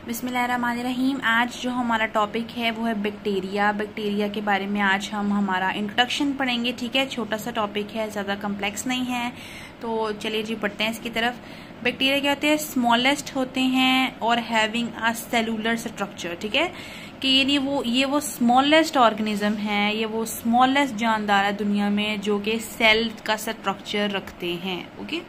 बिस्मिल्लाहिर्रहमानिर्रहीम। आज जो हमारा टॉपिक है वो है बैक्टीरिया। बैक्टीरिया के बारे में आज हम हमारा इंट्रोडक्शन पढ़ेंगे। ठीक है, छोटा सा टॉपिक है, ज़्यादा कम्प्लेक्स नहीं है। तो चलिए जी पढ़ते हैं इसकी तरफ। बैक्टीरिया क्या होते हैं? स्मॉलेस्ट होते हैं और हैविंग अ सेलुलर स्ट्रक्चर। ठीक है, कि यानी ये वो स्मॉलेस्ट ऑर्गेनिज्म है, ये वो स्मॉलेस्ट जानदार है दुनिया में जो कि सेल का स्ट्रक्चर रखते हैं। ओके,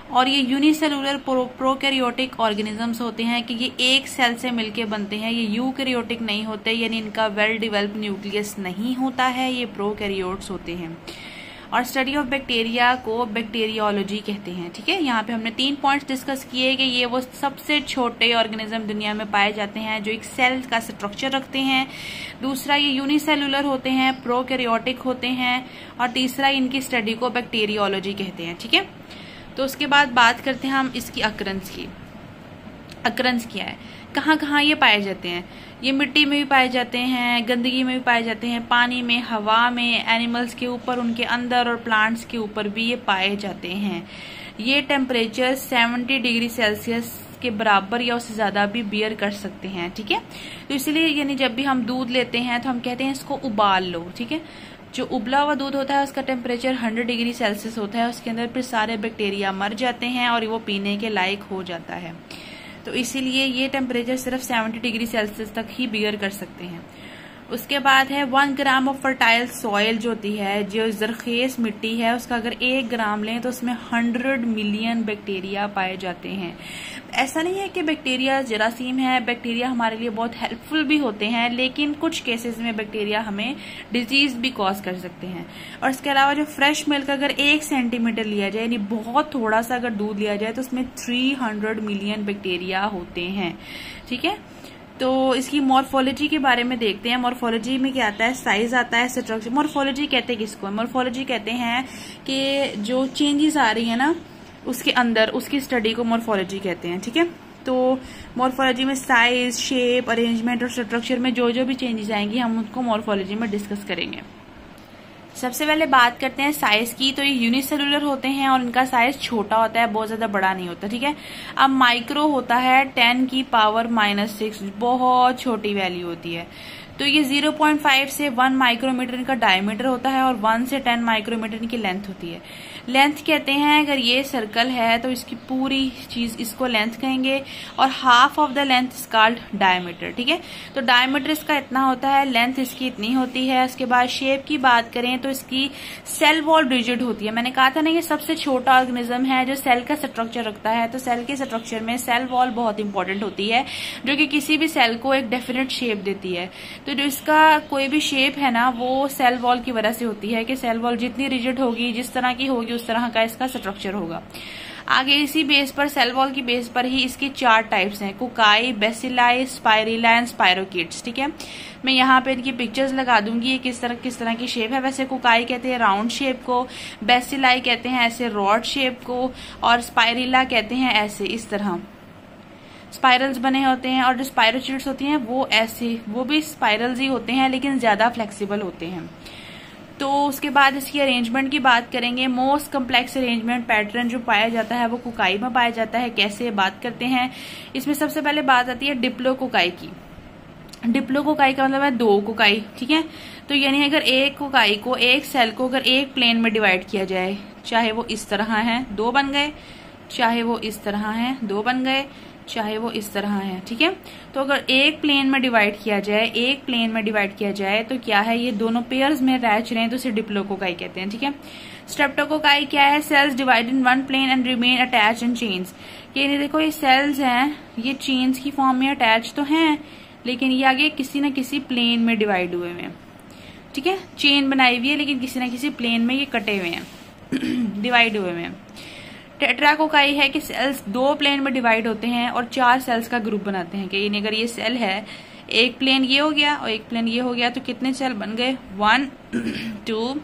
और ये यूनिसेलुलर प्रोकैरियोटिक ऑर्गेनिजम्स होते हैं कि ये एक सेल से मिलके बनते हैं। ये यूकैरियोटिक नहीं होते, यानी इनका वेल डिवेल्प न्यूक्लियस नहीं होता है, ये प्रोकैरियोट्स होते हैं। और स्टडी ऑफ बैक्टीरिया को बैक्टीरियोलॉजी कहते हैं। ठीक है, यहाँ पे हमने 3 पॉइंट्स डिस्कस किए कि ये वो सबसे छोटे ऑर्गेनिज्म दुनिया में पाए जाते हैं जो एक सेल का स्ट्रक्चर रखते हैं। दूसरा, ये यूनिसेलुलर होते हैं, प्रोकैरियोटिक होते हैं। और तीसरा, इनकी स्टडी को बैक्टीरियोलॉजी कहते हैं। ठीक है, तो उसके बाद बात करते हैं हम इसकी अकरेंस की। अकरेंस क्या है, कहाँ कहाँ ये पाए जाते हैं? ये मिट्टी में भी पाए जाते हैं, गंदगी में भी पाए जाते हैं, पानी में, हवा में, एनिमल्स के ऊपर, उनके अंदर, और प्लांट्स के ऊपर भी ये पाए जाते हैं। ये टेम्परेचर 70 डिग्री सेल्सियस के बराबर या उससे ज्यादा भी बियर कर सकते हैं। ठीक है, तो इसलिए यानी जब भी हम दूध लेते हैं तो हम कहते हैं इसको उबाल लो। ठीक है, जो उबला हुआ दूध होता है उसका टेम्परेचर 100 डिग्री सेल्सियस होता है, उसके अंदर फिर सारे बैक्टीरिया मर जाते हैं और वो पीने के लायक हो जाता है। तो इसीलिए ये टेम्परेचर सिर्फ 70 डिग्री सेल्सियस तक ही बियर कर सकते हैं। उसके बाद है 1 ग्राम ऑफ फर्टाइल सॉइल जो होती है, जो जरखेज मिट्टी है, उसका अगर 1 ग्राम लें तो उसमें 100 मिलियन बैक्टीरिया पाए जाते हैं। ऐसा नहीं है कि बैक्टीरिया जरासीम है, बैक्टीरिया हमारे लिए बहुत हेल्पफुल भी होते हैं, लेकिन कुछ केसेस में बैक्टीरिया हमें डिजीज भी कॉज कर सकते हैं। और इसके अलावा जो फ्रेश मिल्क अगर 1 सेंटीमीटर लिया जाए, यानी बहुत थोड़ा सा अगर दूध लिया जाए, तो उसमें 300 मिलियन बैक्टीरिया होते हैं। ठीक है, तो इसकी मॉर्फोलॉजी के बारे में देखते हैं। मॉर्फोलॉजी में क्या आता है? साइज आता है, स्ट्रक्चर। मॉर्फोलॉजी कहते हैं किसको? मॉर्फोलॉजी कहते हैं कि जो चेंजेस आ रही है ना उसके अंदर, उसकी स्टडी को मॉर्फोलॉजी कहते हैं। ठीक है, तो मॉर्फोलॉजी में साइज, शेप, अरेंजमेंट और स्ट्रक्चर में जो जो भी चेंजेस आएंगी हम उनको मॉर्फोलॉजी में डिस्कस करेंगे। सबसे पहले बात करते हैं साइज की। तो ये यूनिसेलुलर होते हैं और इनका साइज छोटा होता है, बहुत ज्यादा बड़ा नहीं होता। ठीक है, अब माइक्रो होता है 10 की पावर -6, बहुत छोटी वैल्यू होती है। तो ये 0.5 से 1 माइक्रोमीटर इनका डायमीटर होता है और 1 से 10 माइक्रोमीटर इनकी लेंथ होती है। लेंथ कहते हैं, अगर ये सर्कल है तो इसकी पूरी चीज इसको लेंथ कहेंगे, और half of the length is called diameter. ठीक है, तो डायमीटर इसका इतना होता है, लेंथ इसकी इतनी होती है। उसके बाद शेप की बात करें तो इसकी सेल वॉल रिजिड होती है। मैंने कहा था ना ये सबसे छोटा ऑर्गेनिज्म है जो सेल का स्ट्रक्चर रखता है। तो सेल के स्ट्रक्चर में सेल वॉल बहुत इंपॉर्टेंट होती है, जो कि किसी भी सेल को एक डेफिनेट शेप देती है। तो जो इसका कोई भी शेप है ना, वो सेल वॉल की वजह से होती है कि सेल वॉल जितनी रिजिड होगी, जिस तरह की होगी, उस तरह का इसका स्ट्रक्चर होगा। आगे इसी बेस पर, सेल वॉल की बेस पर ही इसकी 4 टाइप्स हैं: कुकाई, बेसिलाई, स्पाइरिला एंड स्पाइरोकिट्स। ठीक है, मैं यहाँ पे इनकी पिक्चर्स लगा दूंगी, ये किस तरह की शेप है। वैसे कुकाई कहते हैं राउंड शेप को, बेसिलाई कहते हैं ऐसे रॉड शेप को, और स्पाइरिला कहते हैं ऐसे इस तरह स्पाइरल्स बने होते हैं। और जो स्पाइरोचिट्स होती हैं वो ऐसे, वो भी स्पाइरल्स ही होते हैं लेकिन ज्यादा फ्लेक्सिबल होते हैं। तो उसके बाद इसकी अरेंजमेंट की बात करेंगे। मोस्ट कम्प्लेक्स अरेंजमेंट पैटर्न जो पाया जाता है वो कुकाई में पाया जाता है। कैसे बात करते हैं, इसमें सबसे पहले बात आती है डिप्लोकोकाई की। डिप्लोकोकाई का मतलब है 2 कुकाई। ठीक है, तो यानी अगर एक कुकाई को, एक सेल को अगर एक प्लेन में डिवाइड किया जाए, चाहे वो इस तरह है 2 बन गए, चाहे वो इस तरह है 2 बन गए, चाहे वो इस तरह है। ठीक है, तो अगर एक प्लेन में डिवाइड किया जाए, एक प्लेन में डिवाइड किया जाए तो क्या है, ये दोनों पेयर्स में अटैच रहे तो इसे डिप्लोकोकाई कहते हैं। ठीक है, स्ट्रेप्टोकोकाई क्या है? Cells divide in 1 plane and remain attach in chains. ये देखो, ये सेल्स हैं, ये चेन्स की फॉर्म में अटैच तो हैं, लेकिन ये आगे किसी न किसी प्लेन में डिवाइड हुए हुए हैं। ठीक है, चेन बनाई हुई है लेकिन किसी न किसी प्लेन में ये कटे हुए हैं, डिवाइड हुए हुए हैं। टेट्राकोकाई है कि सेल्स 2 प्लेन में डिवाइड होते हैं और 4 सेल्स का ग्रुप बनाते हैं। कि अगर ये सेल है, एक प्लेन ये हो गया और एक प्लेन ये हो गया, तो कितने सेल बन गए? 1, 2,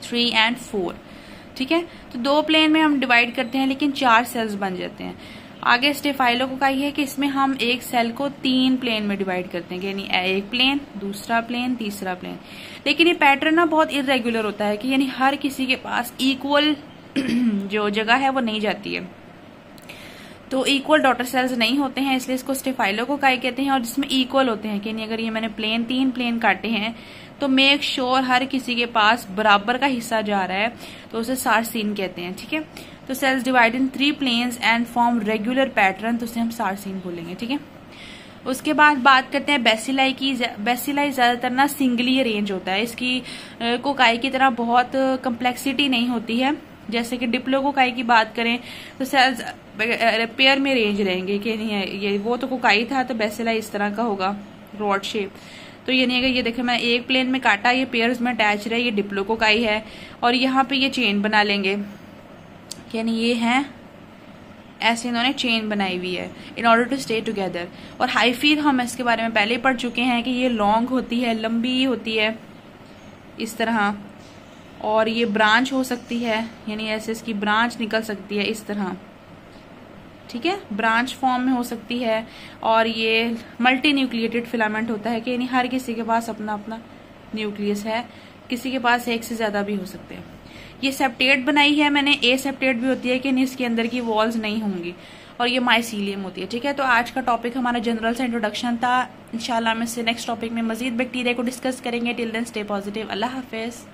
3 एंड 4। ठीक है, तो 2 प्लेन में हम डिवाइड करते हैं लेकिन 4 सेल्स बन जाते हैं। आगे स्टेफाइलोकोकाई है कि इसमें हम एक सेल को 3 प्लेन में डिवाइड करते हैं, यानी एक प्लेन, दूसरा प्लेन, तीसरा प्लेन। लेकिन ये पैटर्न ना बहुत इरेगुलर होता है कि यानी हर किसी के पास इक्वल जो जगह है वो नहीं जाती है। तो इक्वल डॉटर सेल्स नहीं होते हैं, इसलिए इसको स्टेफाइलोकोकाई कहते हैं। और जिसमें इक्वल होते हैं कि नहीं, अगर ये मैंने तीन प्लेन काटे हैं तो मेक श्योर हर किसी के पास बराबर का हिस्सा जा रहा है, तो उसे सार्सीन कहते हैं। ठीक है, तो cells divide in 3 planes and form regular pattern, तो उसे हम सार्सीन बोलेंगे। ठीक है, उसके बाद बात करते हैं बेसिलाई की। बेसिलाई ज्यादातर ना सिंगली अरेंज होता है, इसकी कोकाई की तरह बहुत कम्प्लेक्सिटी नहीं होती है। जैसे कि डिप्लोकोकाई की बात करें तो सेल्स पेयर में अरेंज रहेंगे कि नहीं है, ये वो तो कोकाई था, तो बेसिलाई इस तरह का होगा रॉड शेप। तो ये नहीं है, ये देखें मैं एक प्लेन में काटा, ये पेयर्स में अटैच रहे, ये डिप्लोकोकाई है। और यहाँ पे ये चेन बना लेंगे, यानी ये है ऐसे इन्होंने चेन बनाई हुई है in order to stay together. और हाइफी हम इसके बारे में पहले ही पढ़ चुके हैं कि ये लॉन्ग होती है, लंबी होती है इस तरह, और ये ब्रांच हो सकती है, यानी ऐसे इसकी ब्रांच निकल सकती है इस तरह। ठीक है, ब्रांच फॉर्म में हो सकती है। और ये मल्टी न्यूक्लिएटेड फिलामेंट होता है कि यानी हर किसी के पास अपना अपना न्यूक्लियस है, किसी के पास एक से ज्यादा भी हो सकते हैं। ये सेप्टेट बनाई है मैंने, ए सेप्टेट भी होती है कि इसके अंदर की वॉल्स नहीं होंगी। और ये माइसीलियम होती है। ठीक है, तो आज का टॉपिक हमारा जनरल सा इंट्रोडक्शन था। इंशाल्लाह हम इससे नेक्स्ट टॉपिक में मजीद बैक्टीरिया को डिस्कस करेंगे। Till then stay positive. अल्लाह हाफिज।